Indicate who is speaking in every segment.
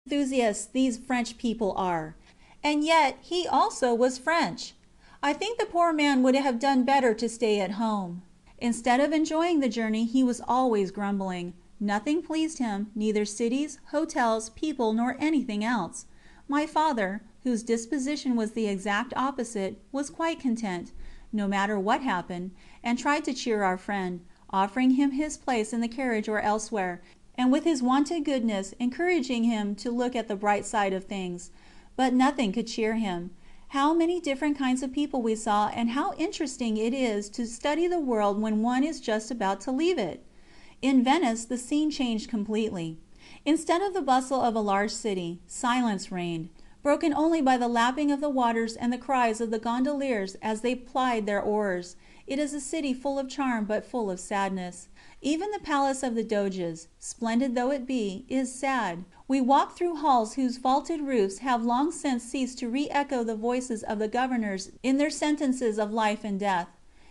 Speaker 1: Enthusiasts these French people are. And yet he also was French. I think the poor man would have done better to stay at home. Instead of enjoying the journey, he was always grumbling. Nothing pleased him, neither cities, hotels, people, nor anything else. My father, whose disposition was the exact opposite, was quite content, no matter what happened, and tried to cheer our friend, offering him his place in the carriage or elsewhere, and with his wonted goodness encouraging him to look at the bright side of things. But nothing could cheer him. How many different kinds of people we saw, and how interesting it is to study the world when one is just about to leave it! In Venice the scene changed completely. Instead of the bustle of a large city, silence reigned, broken only by the lapping of the waters and the cries of the gondoliers as they plied their oars. It is a city full of charm but full of sadness. Even the palace of the Doges, splendid though it be, is sad. We walk through halls whose vaulted roofs have long since ceased to re-echo the voices of the governors in their sentences of life and death.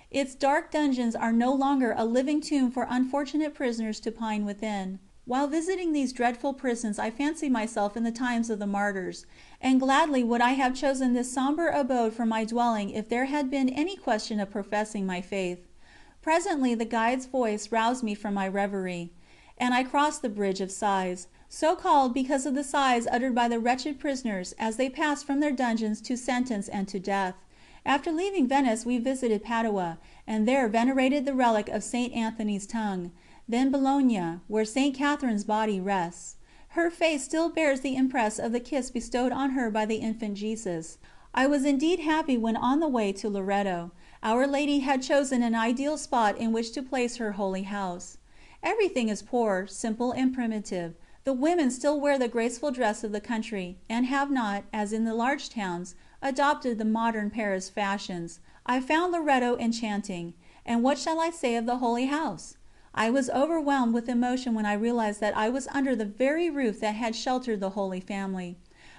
Speaker 1: Its dark dungeons are no longer a living tomb for unfortunate prisoners to pine within. While visiting these dreadful prisons I fancy myself in the times of the martyrs, and gladly would I have chosen this sombre abode for my dwelling if there had been any question of professing my faith. Presently the guide's voice roused me from my reverie, and I crossed the Bridge of Sighs, so called because of the sighs uttered by the wretched prisoners as they passed from their dungeons to sentence and to death. After leaving Venice we visited Padua, and there venerated the relic of St. Anthony's tongue, then Bologna, where St. Catherine's body rests. Her face still bears the impress of the kiss bestowed on her by the infant Jesus. I was indeed happy when on the way to Loreto. Our Lady had chosen an ideal spot in which to place her holy house. Everything is poor, simple and primitive. The women still wear the graceful dress of the country, and have not, as in the large towns, adopted the modern Paris fashions. I found Loreto enchanting, and what shall I say of the holy house? I was overwhelmed with emotion when I realized that I was under the very roof that had sheltered the Holy Family.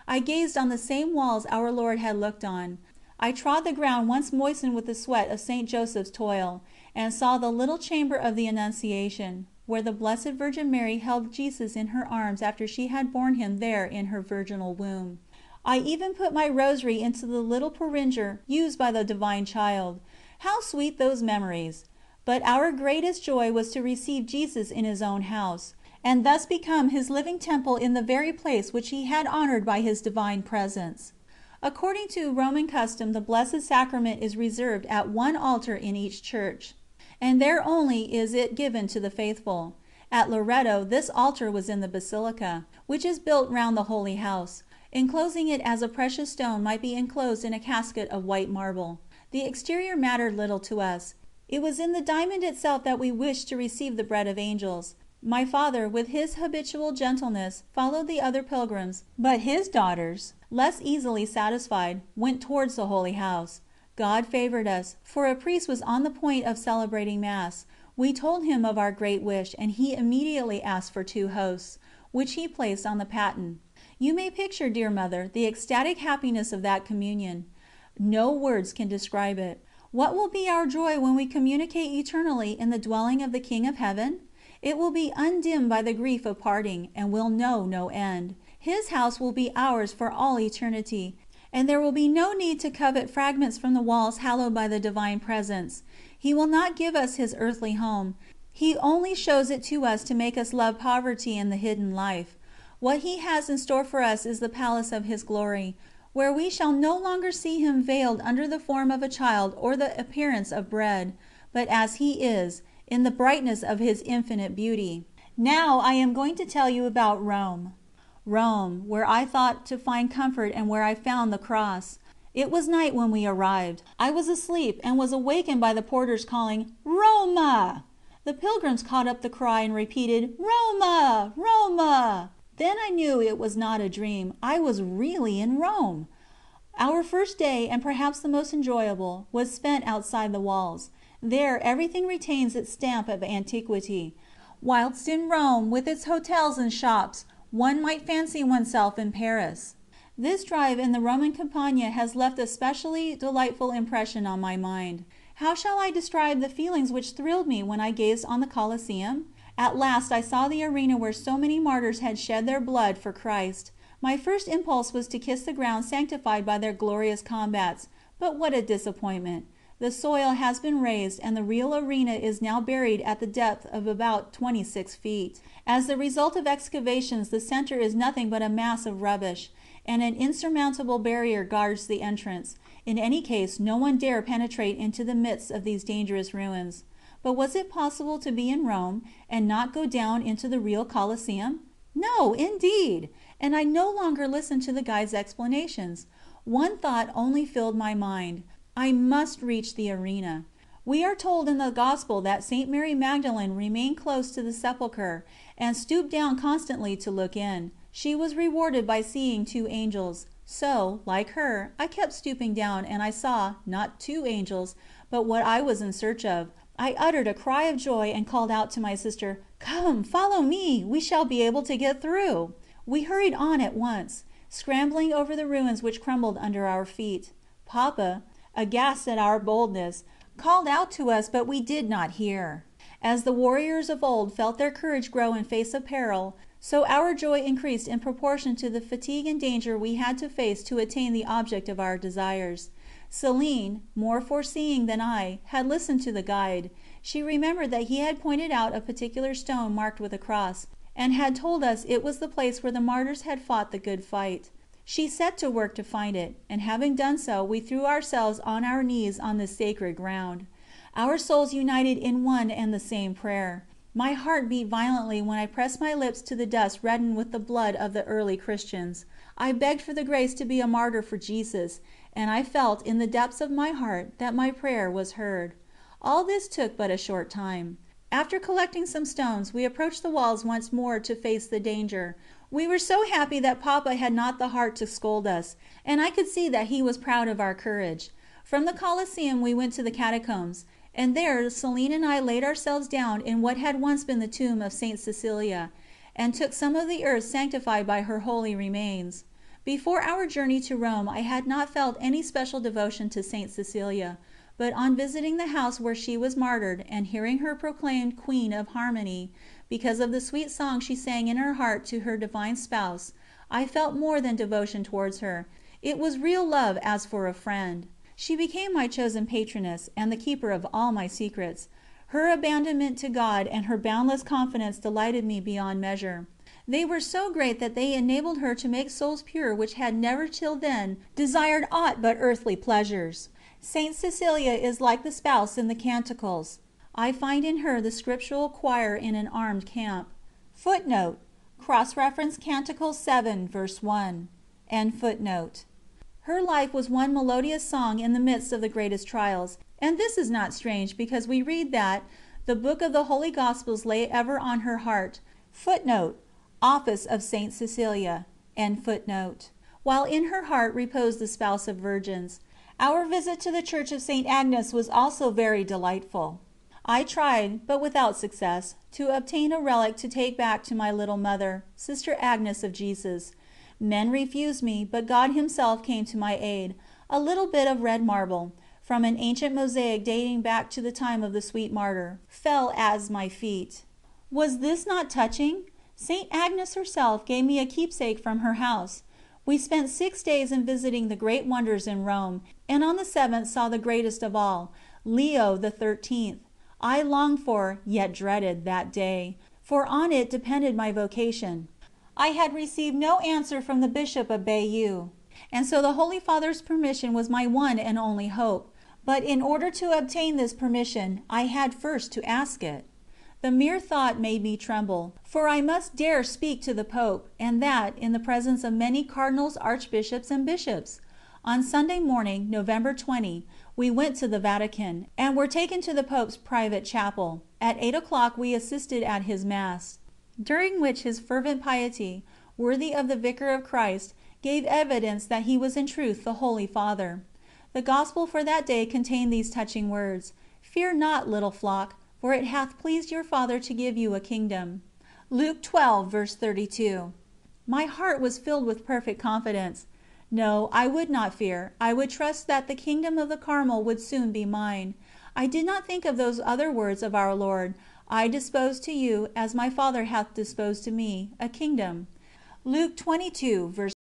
Speaker 1: I gazed on the same walls Our Lord had looked on. I trod the ground once moistened with the sweat of St. Joseph's toil, and saw the little chamber of the Annunciation, where the Blessed Virgin Mary held Jesus in her arms after she had borne him there in her virginal womb. I even put my rosary into the little porringer used by the Divine Child. How sweet those memories! But our greatest joy was to receive Jesus in His own house, and thus become His living temple in the very place which He had honoured by His Divine Presence. According to Roman custom the Blessed Sacrament is reserved at one altar in each church, and there only is it given to the faithful. At Loreto this altar was in the Basilica, which is built round the Holy House, enclosing it as a precious stone might be enclosed in a casket of white marble. The exterior mattered little to us. It was in the diamond itself that we wished to receive the bread of angels. My father, with his habitual gentleness, followed the other pilgrims, but his daughters, less easily satisfied, went towards the Holy House. God favoured us, for a priest was on the point of celebrating Mass. We told him of our great wish, and he immediately asked for 2 hosts, which he placed on the paten. You may picture, dear Mother, the ecstatic happiness of that communion. No words can describe it. What will be our joy when we communicate eternally in the dwelling of the King of Heaven? It will be undimmed by the grief of parting, and will know no end. His house will be ours for all eternity, and there will be no need to covet fragments from the walls hallowed by the Divine Presence. He will not give us His earthly home. He only shows it to us to make us love poverty and the hidden life. What He has in store for us is the palace of His glory, where we shall no longer see Him veiled under the form of a child or the appearance of bread, but as He is, in the brightness of His infinite beauty. Now I am going to tell you about Rome. Rome, where I thought to find comfort and where I found the cross. It was night when we arrived. I was asleep and was awakened by the porters calling, "Roma!" The pilgrims caught up the cry and repeated, "Roma! Roma!" Then I knew it was not a dream. I was really in Rome. Our first day, and perhaps the most enjoyable, was spent outside the walls. There everything retains its stamp of antiquity, whilst in Rome, with its hotels and shops, one might fancy oneself in Paris. This drive in the Roman Campagna has left a specially delightful impression on my mind. How shall I describe the feelings which thrilled me when I gazed on the Colosseum? At last I saw the arena where so many martyrs had shed their blood for Christ. My first impulse was to kiss the ground sanctified by their glorious combats, but what a disappointment! The soil has been raised and the real arena is now buried at the depth of about 26 feet. As the result of excavations, the center is nothing but a mass of rubbish, and an insurmountable barrier guards the entrance. In any case, no one dare penetrate into the midst of these dangerous ruins. But was it possible to be in Rome and not go down into the real Colosseum? No, indeed! And I no longer listened to the guide's explanations. One thought only filled my mind: I must reach the arena. We are told in the Gospel that St. Mary Magdalene remained close to the sepulchre, and stooped down constantly to look in. She was rewarded by seeing 2 angels. So, like her, I kept stooping down, and I saw, not 2 angels, but what I was in search of. I uttered a cry of joy and called out to my sister: "Come, follow me, we shall be able to get through." We hurried on at once, scrambling over the ruins which crumbled under our feet. Papa, aghast at our boldness, called out to us, but we did not hear. As the warriors of old felt their courage grow in face of peril, so our joy increased in proportion to the fatigue and danger we had to face to attain the object of our desires. Céline, more foreseeing than I, had listened to the guide. She remembered that he had pointed out a particular stone marked with a cross, and had told us it was the place where the martyrs had fought the good fight. She set to work to find it, and having done so, we threw ourselves on our knees on this sacred ground. Our souls united in one and the same prayer. My heart beat violently when I pressed my lips to the dust reddened with the blood of the early Christians. I begged for the grace to be a martyr for Jesus, and I felt in the depths of my heart that my prayer was heard. All this took but a short time. After collecting some stones, we approached the walls once more to face the danger. We were so happy that Papa had not the heart to scold us, and I could see that he was proud of our courage. From the Colosseum we went to the catacombs, and there Céline and I laid ourselves down in what had once been the tomb of St. Cecilia, and took some of the earth sanctified by her holy remains. Before our journey to Rome I had not felt any special devotion to St. Cecilia, but on visiting the house where she was martyred, and hearing her proclaimed Queen of Harmony, because of the sweet song she sang in her heart to her divine Spouse, I felt more than devotion towards her. It was real love as for a friend. She became my chosen patroness, and the keeper of all my secrets. Her abandonment to God and her boundless confidence delighted me beyond measure. They were so great that they enabled her to make souls pure which had never till then desired aught but earthly pleasures. St. Cecilia is like the Spouse in the Canticles. I find in her the scriptural choir in an armed camp. Footnote: cross-reference Canticles 7, verse 1. End footnote. Her life was one melodious song in the midst of the greatest trials, and this is not strange, because we read that the book of the Holy Gospels lay ever on her heart. Footnote: Office of St. Cecilia. End footnote. While in her heart reposed the Spouse of Virgins. Our visit to the Church of St. Agnes was also very delightful. I tried, but without success, to obtain a relic to take back to my little mother, Sister Agnes of Jesus. Men refused me, but God Himself came to my aid. A little bit of red marble, from an ancient mosaic dating back to the time of the sweet martyr, fell at my feet. Was this not touching? St. Agnes herself gave me a keepsake from her house. We spent 6 days in visiting the great wonders in Rome, and on the 7th saw the greatest of all, Leo XIII. I longed for, yet dreaded, that day, for on it depended my vocation. I had received no answer from the Bishop of Bayeux, and so the Holy Father's permission was my one and only hope. But in order to obtain this permission, I had first to ask it. The mere thought made me tremble, for I must dare speak to the Pope, and that in the presence of many cardinals, archbishops, and bishops. On Sunday morning, November 20, we went to the Vatican, and were taken to the Pope's private chapel. At 8 o'clock we assisted at his Mass, during which his fervent piety, worthy of the Vicar of Christ, gave evidence that he was in truth the Holy Father. The Gospel for that day contained these touching words: "Fear not, little flock, for it hath pleased your Father to give you a kingdom." Luke 12, verse 32. My heart was filled with perfect confidence. No, I would not fear, I would trust that the kingdom of the Carmel would soon be mine. I did not think of those other words of our Lord: "I dispose to you, as my Father hath disposed to me, a kingdom." Luke 22:14.